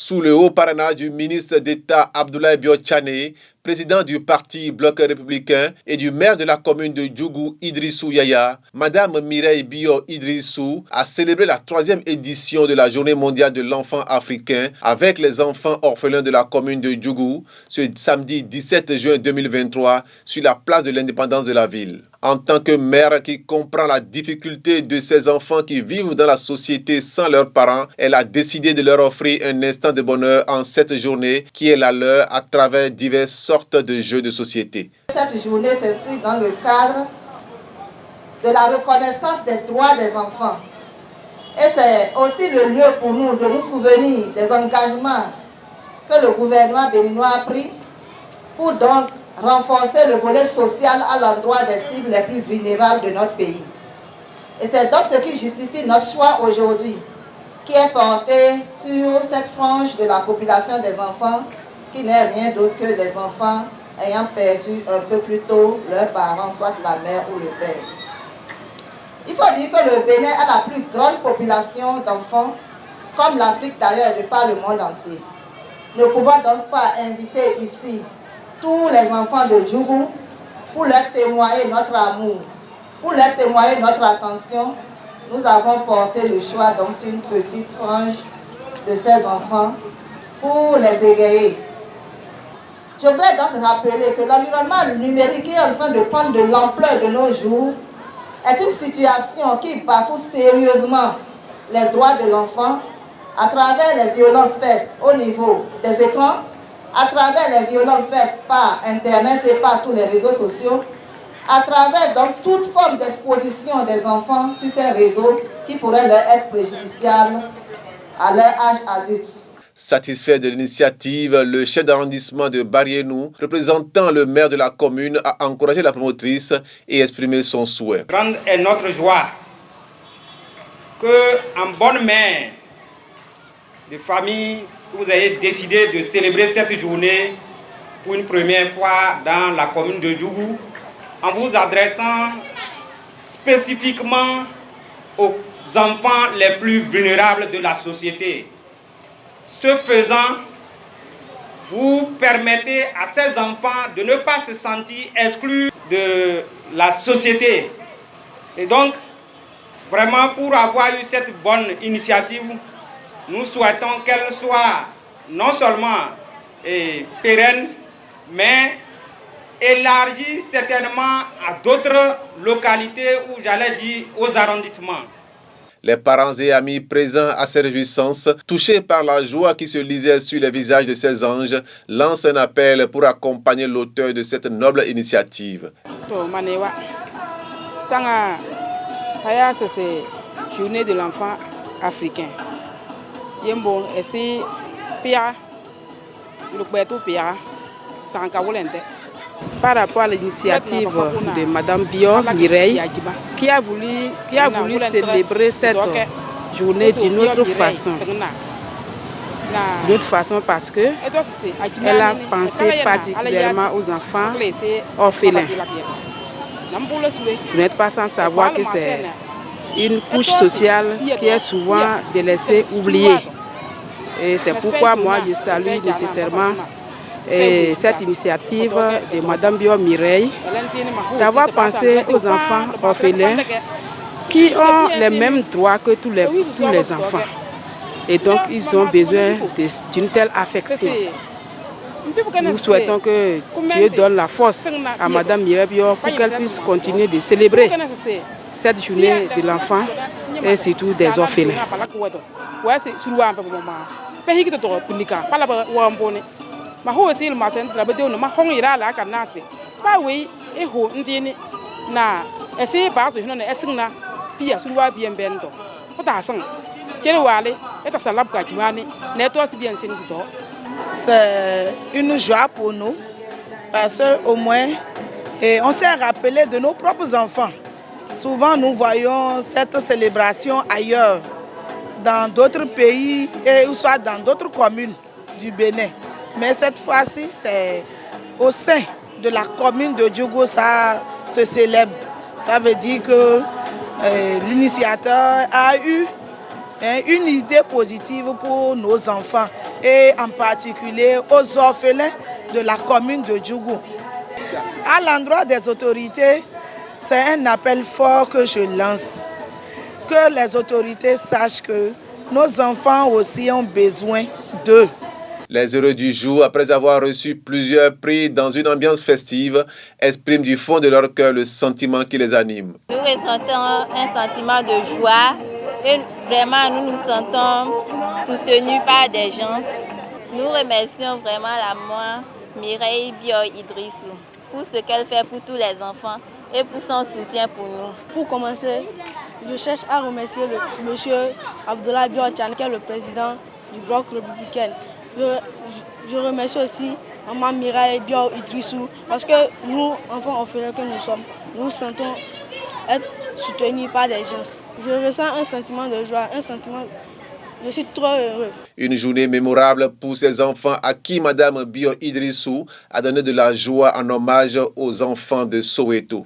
Sous le haut parrainage du ministre d'État Abdoulaye Bio-Tchane, président du parti Bloc républicain et du maire de la commune de Djougou, Idrissou Yaya, Madame Mireille Bio Idrissou a célébré la 3e édition de la Journée mondiale de l'enfant africain avec les enfants orphelins de la commune de Djougou ce samedi 17 juin 2023 sur la place de l'indépendance de la ville. En tant que mère qui comprend la difficulté de ces enfants qui vivent dans la société sans leurs parents, elle a décidé de leur offrir un instant de bonheur en cette journée qui est la leur à travers diverses sortes de jeux de société. Cette journée s'inscrit dans le cadre de la reconnaissance des droits des enfants. Et c'est aussi le lieu pour nous de nous souvenir des engagements que le gouvernement béninois a pris pour donc renforcer le volet social à l'endroit des cibles les plus vulnérables de notre pays. Et c'est donc ce qui justifie notre choix aujourd'hui, qui est porté sur cette frange de la population des enfants, qui n'est rien d'autre que des enfants ayant perdu un peu plus tôt leurs parents, soit la mère ou le père. Il faut dire que le Bénin a la plus grande population d'enfants, comme l'Afrique d'ailleurs, de par le monde entier. Nous ne pouvons donc pas inviter ici tous les enfants de Djougou pour leur témoigner notre amour, pour leur témoigner notre attention. Nous avons porté le choix dans une petite frange de ces enfants pour les égayer. Je voudrais donc rappeler que l'environnement numérique qui est en train de prendre de l'ampleur de nos jours est une situation qui bafoue sérieusement les droits de l'enfant à travers les violences faites au niveau des écrans, à travers les violences faites par Internet et par tous les réseaux sociaux, à travers donc toute forme d'exposition des enfants sur ces réseaux qui pourraient leur être préjudiciables à leur âge adulte. Satisfait de l'initiative, le chef d'arrondissement de Barienou, représentant le maire de la commune, a encouragé la promotrice et exprimé son souhait. Grande est notre joie que, en bonne main de famille, vous ayez décidé de célébrer cette journée pour une première fois dans la commune de Djougou, en vous adressant spécifiquement aux enfants les plus vulnérables de la société. Ce faisant, vous permettez à ces enfants de ne pas se sentir exclus de la société. Et donc, vraiment, pour avoir eu cette bonne initiative, nous souhaitons qu'elle soit non seulement pérenne, mais élargie certainement à d'autres localités ou j'allais dire aux arrondissements. Les parents et amis présents à ces réjouissances, touchés par la joie qui se lisait sur les visages de ces anges, lancent un appel pour accompagner l'auteur de cette noble initiative. C'est journée de l'enfant africain. Yembo esi pia lukbetu pia sankawulente. Par rapport à l'initiative de Madame Bio Mireille qui a voulu célébrer cette journée d'une autre façon. D'une autre façon parce que elle a pensé particulièrement aux enfants orphelins. Vous n'êtes pas sans savoir que c'est une couche sociale qui est souvent délaissée, oubliée. Et c'est pourquoi moi je salue nécessairement cette initiative de Madame Bio Mireille d'avoir pensé aux enfants orphelins qui ont les mêmes droits que tous les enfants. Et donc ils ont besoin d'une telle affection. Nous souhaitons que Dieu donne la force à Madame Mireille Bio pour qu'elle puisse continuer de célébrer cette journée de l'enfant et surtout des orphelins. C'est une joie pour nous parce qu'au moins on s'est rappelé de nos propres enfants. Souvent nous voyons cette célébration ailleurs, dans d'autres pays ou soit dans d'autres communes du Bénin. Mais cette fois-ci, c'est au sein de la commune de Djougou, ça se célèbre. Ça veut dire que l'initiateur a eu une idée positive pour nos enfants et en particulier aux orphelins de la commune de Djougou. À l'endroit des autorités, c'est un appel fort que je lance. Que les autorités sachent que nos enfants aussi ont besoin d'eux. Les heureux du jour, après avoir reçu plusieurs prix dans une ambiance festive, expriment du fond de leur cœur le sentiment qui les anime. Nous ressentons un sentiment de joie et vraiment nous nous sentons soutenus par des gens. Nous remercions vraiment la maman Mireille Bio Idrissou pour ce qu'elle fait pour tous les enfants et pour son soutien pour nous. Pour commencer, je cherche à remercier le monsieur Abdoulaye Bio-Tchane, qui est le président du Bloc républicain. Je remercie aussi maman Mireille Bio Idrissou parce que nous, enfants orphelins que nous sommes, nous sentons être soutenus par des gens. Je ressens un sentiment de joie, je suis trop heureux. Une journée mémorable pour ces enfants à qui Madame Bio Idrissou a donné de la joie en hommage aux enfants de Soweto.